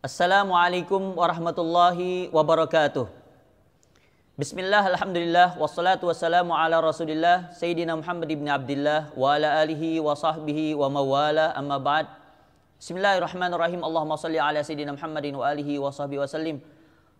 Assalamualaikum warahmatullahi wabarakatuh. Bismillah, alhamdulillah, wassalatu wassalamu ala rasulillah Sayyidina Muhammad ibn Abdillah wa ala alihi wa sahbihi wa mawala, amma ba'd. Bismillahirrahmanirrahim. Allahumma salli ala Sayyidina Muhammadin wa alihi wa sahbihi wa sallim.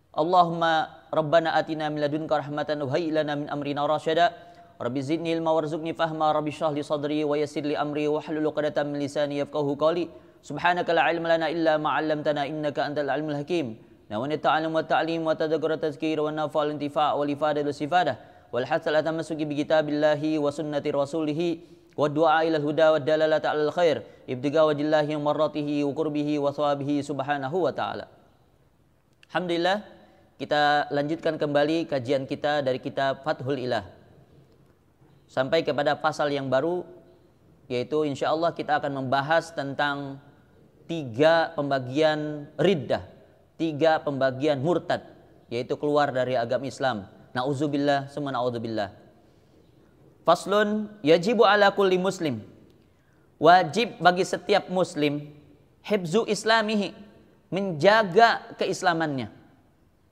Allahumma rabbana atina min ladunka rahmatan wa hayyi lana min amrina rasyada. Rabbi zidni ilma warzuqni fahma, rabbi shrah li sadri wa yassir li amri wa hlul 'uqdatam min lisani yafqahu qawli. Subhanaka la ilma lana illa ma 'allamtana innaka antal alimul hakim. Nawani ta'allum wa ta'lim wa tadhakkur wa tazkir wa nafa'al intifa' wal ifadah wal istifadah wal hasal atamassuki bi kitabillahi wa sunnati rasulih wa du'a ila al-huda wa dalalata 'alal khair ibtiga wajillahi wa marratihi wa qurbihi wa thawabihi subhanahu wa ta'ala. Alhamdulillah, kita lanjutkan kembali kajian kita dari kitab Fathul Ilah sampai kepada pasal yang baru, yaitu insyaallah kita akan membahas tentang 3 pembagian riddah, 3 pembagian murtad, yaitu keluar dari agama Islam. Na'udzubillah, summa na'udzubillah. Faslun, yajibu ala kulli muslim, wajib bagi setiap muslim, hifzu islamihi, menjaga keislamannya.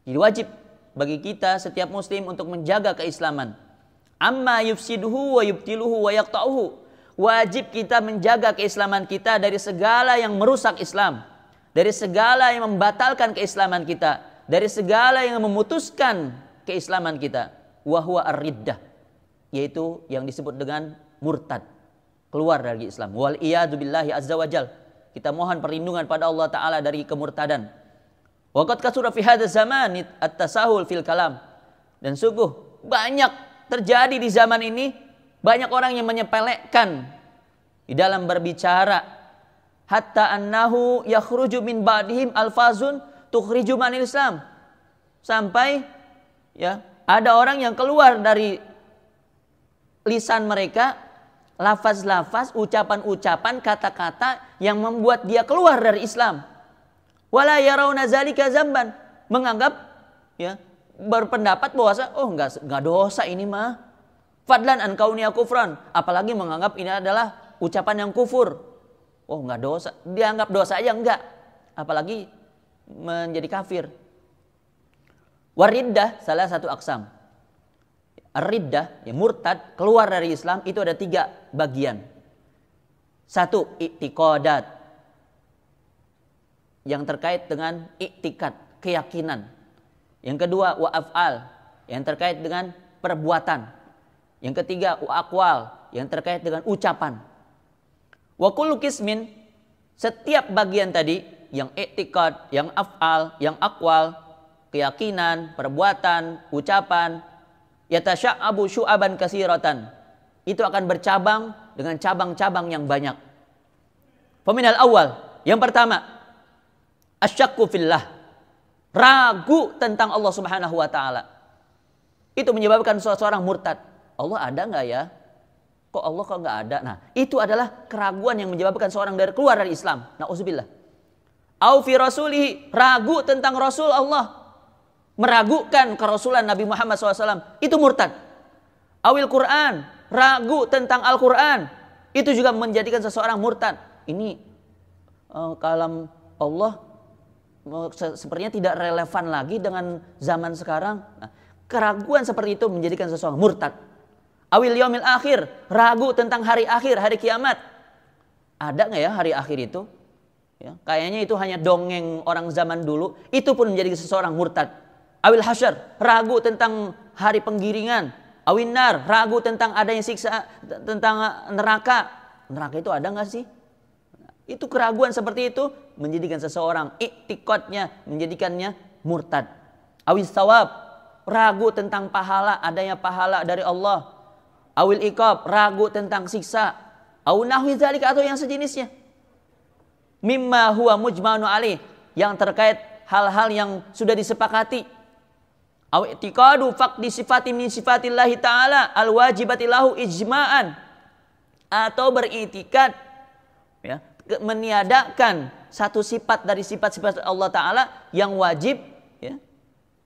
Jadi wajib bagi kita setiap muslim untuk menjaga keislaman. Amma yufsiduhu wa yubtiluhu wa yaqta'uhu. Wajib kita menjaga keislaman kita dari segala yang merusak Islam, dari segala yang membatalkan keislaman kita, dari segala yang memutuskan keislaman kita. Wa huwa ar-riddah, yaitu yang disebut dengan murtad, keluar dari Islam. Wal iyadu billahi azza wajal. Kita mohon perlindungan pada Allah Ta'ala dari kemurtadan. Wa qad kasura fi hadzal zaman at-tasahul fil kalam. Dan sungguh banyak terjadi di zaman ini, banyak orang yang menyepelekan di dalam berbicara, hatta annahu yakhruju min ba'dihim alfazun tukhriju manil Islam. Sampai ya, ada orang yang keluar dari lisan mereka lafaz-lafaz, ucapan-ucapan, kata-kata yang membuat dia keluar dari Islam. Wala yarawna zalika zamban, menganggap ya, berpendapat bahwa enggak dosa ini mah. Fadlan an kauniya kufran, apalagi menganggap ini adalah ucapan yang kufur. Oh, enggak dosa, dianggap dosa aja enggak, apalagi menjadi kafir. Wariddah salah satu aksam. Ar-riddah, ya murtad, keluar dari Islam, itu ada 3 bagian. 1, i'tiqadat, yang terkait dengan i'tikad, keyakinan. Yang kedua, wa af'al, yang terkait dengan perbuatan. Yang ketiga, wa aqwal, yang terkait dengan ucapan. Wa kullu qismin, setiap bagian tadi, yang i'tikad, yang af'al, yang aqwal, keyakinan, perbuatan, ucapan, yatasya'abu syu'aban katsiratan, itu akan bercabang dengan cabang-cabang yang banyak. Faminal awal, yang pertama, asyakku fillah, ragu tentang Allah Subhanahu wa ta'ala. Itu menyebabkan seseorang murtad. Allah ada nggak ya? Kok Allah kok nggak ada? Nah, itu adalah keraguan yang menyebabkan seorang keluar dari Islam. Na'udzubillah. Au fi rasulihi, ragu tentang Rasul Allah, meragukan kerasulan Nabi Muhammad SAW, itu murtad. Awil Quran, ragu tentang Al-Quran, itu juga menjadikan seseorang murtad. Ini kalam Allah sepertinya tidak relevan lagi dengan zaman sekarang. Nah, keraguan seperti itu menjadikan seseorang murtad. Awil yaumil akhir, ragu tentang hari akhir, hari kiamat. Ada nggak ya hari akhir itu? Ya, kayaknya itu hanya dongeng orang zaman dulu. Itu pun menjadi seseorang murtad. Awil hasyar, ragu tentang hari penggiringan. Awin nar, ragu tentang adanya siksa, tentang neraka. Neraka itu ada nggak sih? Itu keraguan seperti itu menjadikan seseorang i'tikadnya, menjadikannya murtad. Awis thawab, ragu tentang pahala, adanya pahala dari Allah. Awil iqab, ragu tentang siksa. Aw nahwi dzalika, atau yang sejenisnya. Mimma huwa mujma'un alaih, yang terkait hal-hal yang sudah disepakati. Aw i'tiqadu faqdi sifatin min sifatillahi ta'ala alwajibati lahu ijma'an, atau beritikad ya, meniadakan satu sifat dari sifat-sifat Allah Ta'ala yang wajib, ya,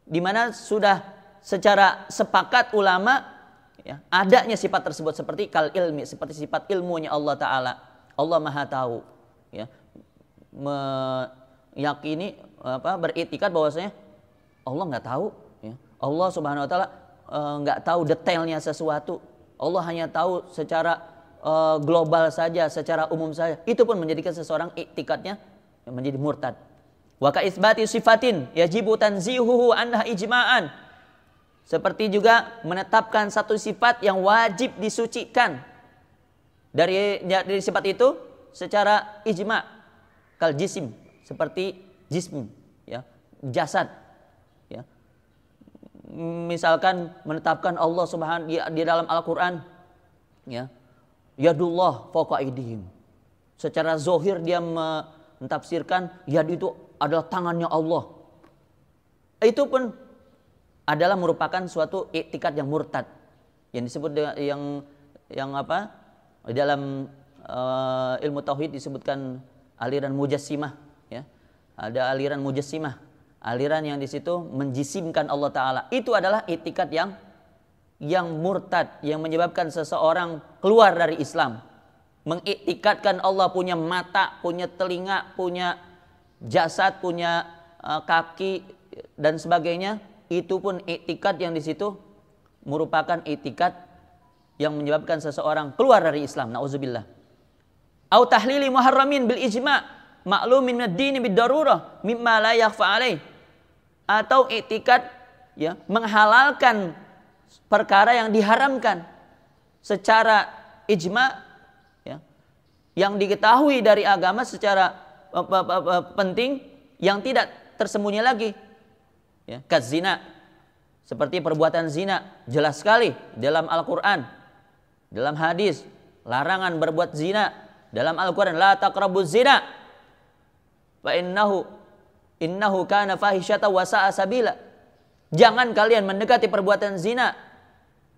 di mana sudah secara sepakat ulama ya, adanya sifat tersebut, seperti kal ilmi, seperti sifat ilmunya Allah Ta'ala. Allah Maha Tahu, ya, yakini beriktikad bahwasanya Allah nggak tahu, ya. Allah Subhanahu wa taala nggak tahu detailnya sesuatu. Allah hanya tahu secara global saja, secara umum saja. Itu pun menjadikan seseorang iktikadnya menjadi murtad. Wa ka isbati sifatin yajibu tanzihuhu anha ijma'an. Seperti juga menetapkan satu sifat yang wajib disucikan dari sifat itu secara ijma', kal jisim, seperti jism, ya, jasad, ya. Misalkan menetapkan Allah Subhanahu di dalam Al-Qur'an, ya, yadullah fawqa aydihim. Secara zahir dia mentafsirkan yad itu adalah tangannya Allah. Itu pun adalah merupakan suatu iktikad yang murtad, yang disebut yang apa di dalam ilmu tauhid disebutkan aliran mujassimah, ya. Ada aliran mujassimah, aliran yang di situ menjisimkan Allah Taala. Itu adalah iktikad yang murtad, yang menyebabkan seseorang keluar dari Islam. Mengiktikadkan Allah punya mata, punya telinga, punya jasad, punya kaki dan sebagainya. Itu pun iktikad yang di situ merupakan iktikad yang menyebabkan seseorang keluar dari Islam. Nauzubillah. Au tahlili muharramin bil ijma' ma'lumin min ad-din bid darurah mimma la yakhfa alaih. Atau iktikad, ya, menghalalkan perkara yang diharamkan secara ijma', ya, yang diketahui dari agama secara penting, yang tidak tersembunyi lagi. Ya, kazina, seperti perbuatan zina, jelas sekali dalam Al-Quran, dalam hadis, larangan berbuat zina. Dalam Al-Quran, la taqrabuz zina fa innahu kana fahisyata wa sa'a sabila. Jangan kalian mendekati perbuatan zina.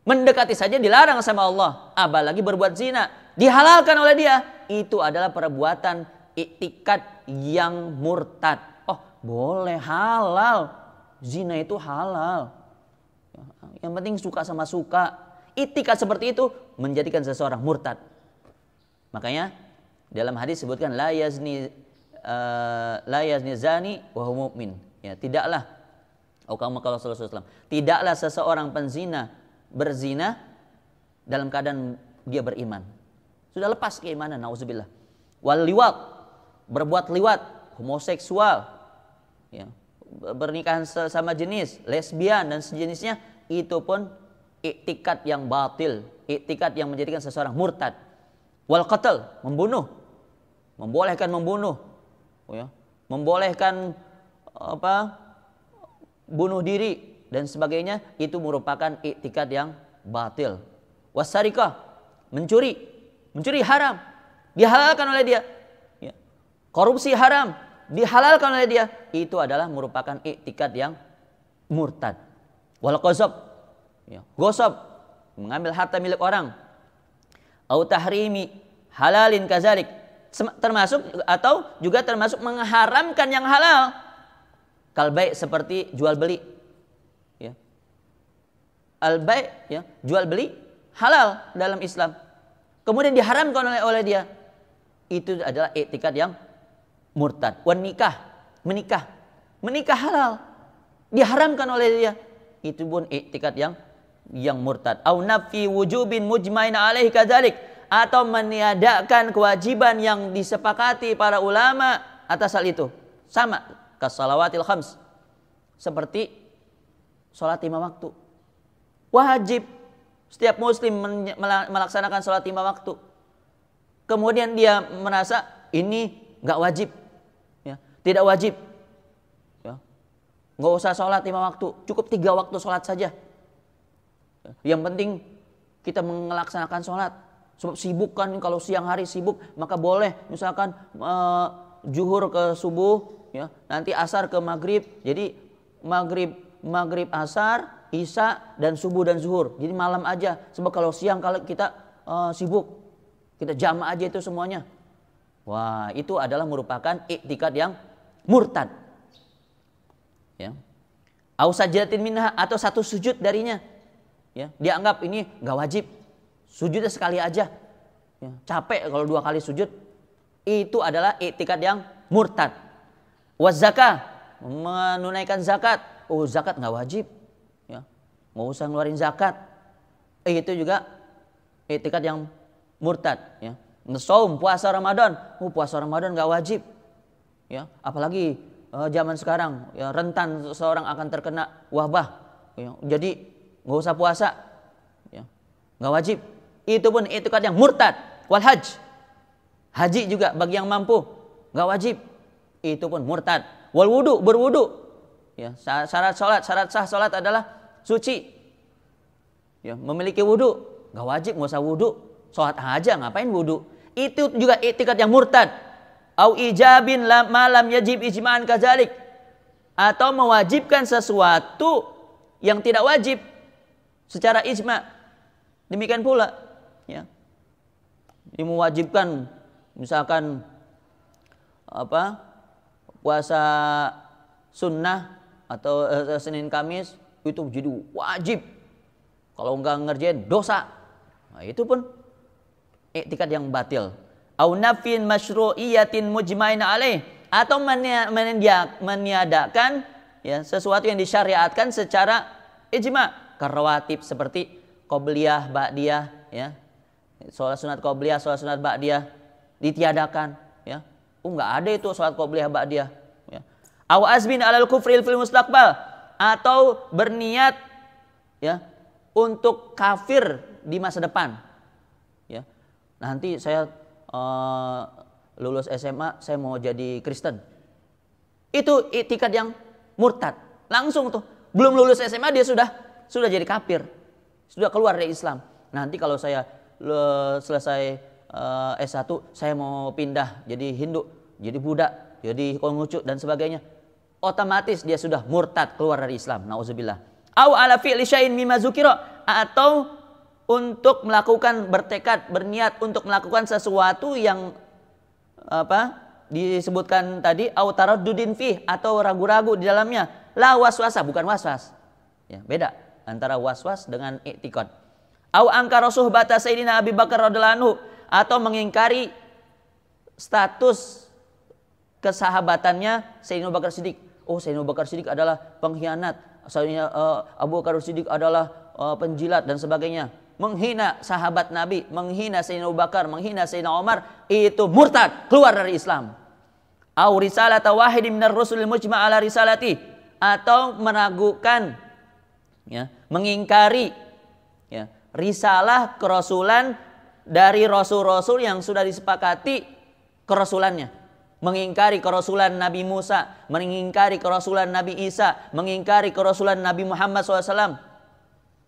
Mendekati saja dilarang sama Allah, apalagi berbuat zina, dihalalkan oleh dia. Itu adalah perbuatan iktikad yang murtad. Oh, boleh, halal. Zina itu halal. Yang penting suka sama suka. Iktikad seperti itu menjadikan seseorang murtad. Makanya dalam hadis sebutkan la yazni zani wa huwa mu'min. Ya, tidaklah tidaklah seseorang penzina berzina dalam keadaan dia beriman. Sudah lepas keimanan, nauzubillah. Wal liwat, berbuat liwat, homoseksual, ya, bernikahan sesama jenis, lesbian dan sejenisnya, itu pun iktikad yang batil, iktikad yang menjadikan seseorang murtad. Wal qatl, membunuh, membolehkan membunuh, ya, membolehkan bunuh diri dan sebagainya, itu merupakan iktikad yang batil. Wasarikah, mencuri haram, dihalalkan oleh dia, ya. Korupsi haram, dihalalkan oleh dia, itu adalah merupakan iktikad yang murtad. Wal ghasab, ya, gosab, mengambil harta milik orang. Au tahrimi halalin kazalik, termasuk atau juga termasuk mengharamkan yang halal. Kal bai', seperti jual beli, ya. Al bai', ya, jual beli halal dalam Islam, kemudian diharamkan oleh dia, itu adalah iktikad yang murtad. Wan nikah, menikah halal, diharamkan oleh dia, itu pun iktikad yang murtad. Au nafi wujubin mujmain alaihi kadzalik, atau meniadakan kewajiban yang disepakati para ulama atas hal itu. Sama kasalawatil khams, seperti sholat 5 waktu. Wajib setiap muslim melaksanakan sholat 5 waktu. Kemudian dia merasa ini nggak wajib, ya, tidak wajib, ya, nggak usah sholat 5 waktu, cukup 3 waktu sholat saja. Yang penting kita melaksanakan sholat. Sebab sibuk kan, kalau siang hari sibuk, maka boleh misalkan zuhur ke subuh, ya, nanti asar ke maghrib. Jadi maghrib asar, isya dan subuh dan zuhur. Jadi malam aja. Sebab kalau siang kalau kita sibuk, kita jama' aja itu semuanya. Wah, itu adalah merupakan iktikad yang murtad. Ya. Au sajdatin minha, atau satu sujud darinya, ya, dianggap ini nggak wajib, sujudnya sekali aja, ya, capek kalau 2 kali sujud, itu adalah iktikad yang murtad. Wazakah, menunaikan zakat. Oh, zakat nggak wajib, ya, nggak usah ngeluarin zakat. Itu juga i'tikad yang murtad. Ya. Ngesaum, puasa Ramadan. Oh, puasa Ramadan nggak wajib. Ya, apalagi zaman sekarang, ya, rentan seseorang akan terkena wabah. Ya, jadi nggak usah puasa. Ya, nggak wajib. Itu pun i'tikad yang murtad. Wal hajj, haji juga bagi yang mampu, nggak wajib. Itu pun murtad. Wal wudu, berwudu. Ya, syarat sah salat adalah suci. Ya, memiliki wudu, nggak wajib, nggak usah wudu. Salat aja, ngapain wudu? Itu juga i'tikad yang murtad. Au ijabin malam yajib ijma'an kadzalik. Atau mewajibkan sesuatu yang tidak wajib secara ijma'. Demikian pula, ya. Dia mewajibkan misalkan puasa sunnah atau Senin Kamis itu jadi wajib. Kalau enggak ngerjain dosa. Nah, itu pun i'tikad yang batil. Au nafin masyru'iyatin mujmain alaih, atau meniadakan, ya, sesuatu yang disyariatkan secara ijma', karawatib seperti qobliyah, ba'diyah, ya. Salat sunat qobliyah, salat sunat ba'diyah ditiadakan, ya. Enggak ada itu salat qobliyah ba'diyah, ya. Au azmin alal kufril fil mustaqbal, atau berniat, ya, untuk kafir di masa depan. Ya. Nanti saya lulus SMA, saya mau jadi Kristen. Itu i'tikad yang murtad. Langsung tuh, belum lulus SMA dia sudah jadi kafir. Sudah keluar dari Islam. Nanti kalau saya selesai S1, saya mau pindah jadi Hindu, jadi Buddha, jadi Konghucu dan sebagainya. Otomatis dia sudah murtad, keluar dari Islam. Nauzubillah. Au ala fi'li syai'in mimma dzukira, atau untuk melakukan, bertekad, berniat untuk melakukan sesuatu yang disebutkan tadi, au taraddudin fih, atau ragu-ragu di dalamnya. La waswasa, bukan waswas. Ya, beda antara waswas dengan i'tikad. Au angkara suhbata sayyidina Abi Bakar radhiyallahu anhu, atau mengingkari status kesahabatannya Sayyidina Abu Bakar Siddiq. Oh, Sayyidina Abu Bakar Siddiq adalah pengkhianat, Sayyidina Abu Bakar Siddiq adalah penjilat dan sebagainya. Menghina sahabat Nabi, menghina Sayyidina Abu Bakar, menghina Sayyidina Umar, itu murtad, keluar dari Islam. Au risalata wahidin minar rusulil mujma' ala risalati, atau meragukan, ya, mengingkari, ya, risalah kerasulan dari rasul-rasul yang sudah disepakati kerasulannya. Mengingkari kerasulan Nabi Musa, mengingkari kerasulan Nabi Isa, mengingkari kerasulan Nabi Muhammad SAW.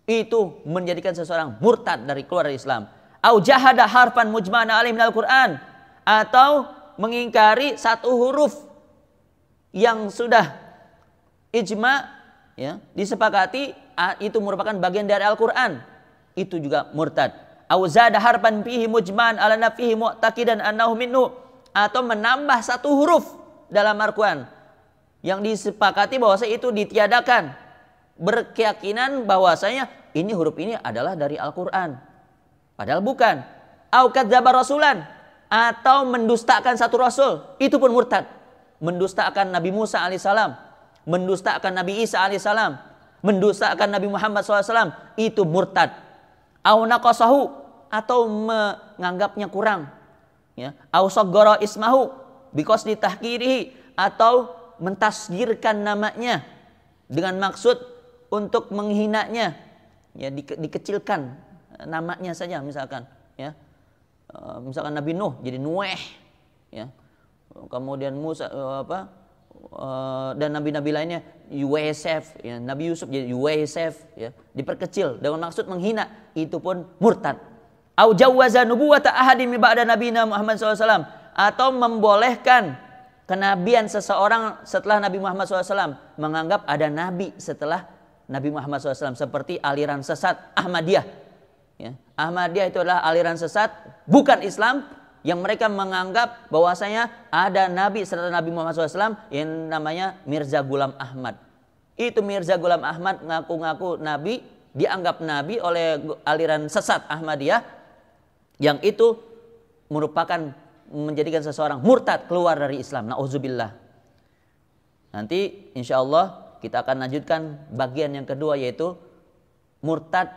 Itu menjadikan seseorang murtad, dari keluar dari Islam. Au jahada harfan mujma'an alaih minal Qur'an, atau mengingkari satu huruf yang sudah ijma', ya, disepakati, itu merupakan bagian dari Al-Qur'an. Itu juga murtad. Au zada harfan fihi mujma'an ala nafihi mu'taqidan annahu minhu, atau menambah satu huruf dalam Al-Qur'an yang disepakati bahwasanya itu ditiadakan, berkeyakinan bahwasanya ini huruf ini adalah dari Al-Qur'an, padahal bukan. Au kadzdzaba rasulan, atau mendustakan satu rasul, itu pun murtad. Mendustakan Nabi Musa alaihissalam, mendustakan Nabi Isa alaihissalam, mendustakan Nabi Muhammad SAW, itu murtad. Au naqasahu, atau menganggapnya kurang, ya. Au saggara ismahu biqasdi tahqirihi, atau mentasgirkan namanya dengan maksud untuk menghinanya, ya, dikecilkan namanya saja, misalkan, ya, misalkan Nabi Nuh jadi Nueh, ya, kemudian Musa dan nabi-nabi lainnya Yusuf, ya, Nabi Yusuf jadi Yusuf, ya, diperkecil dengan maksud menghina, itu pun murtad. Au jawwaza nubuwata ahadin min ba'da nabiyina Muhammad SAW, atau membolehkan kenabian seseorang setelah Nabi Muhammad SAW, menganggap ada nabi setelah Nabi Muhammad SAW, seperti aliran sesat Ahmadiyah. Ya. Ahmadiyah itu adalah aliran sesat, bukan Islam, yang mereka menganggap bahwasanya ada nabi setelah Nabi Muhammad SAW yang namanya Mirza Ghulam Ahmad. Itu Mirza Ghulam Ahmad ngaku-ngaku nabi, dianggap nabi oleh aliran sesat Ahmadiyah, yang itu merupakan menjadikan seseorang murtad, keluar dari Islam. Nauzubillah. Nanti insya Allah kita akan lanjutkan bagian yang kedua, yaitu murtad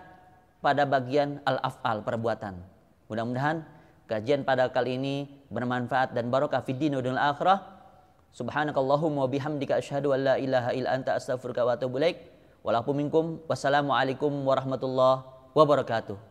pada bagian al-af'al, perbuatan. Mudah-mudahan kajian pada kali ini bermanfaat dan barokah fid din wal akhirah. Subhanakallahumma wa bihamdika asyhadu an la ilaha illa anta astaghfiruka wa atubu ilaik. Walakum minkum. Wassalamualaikum warahmatullahi wabarakatuh.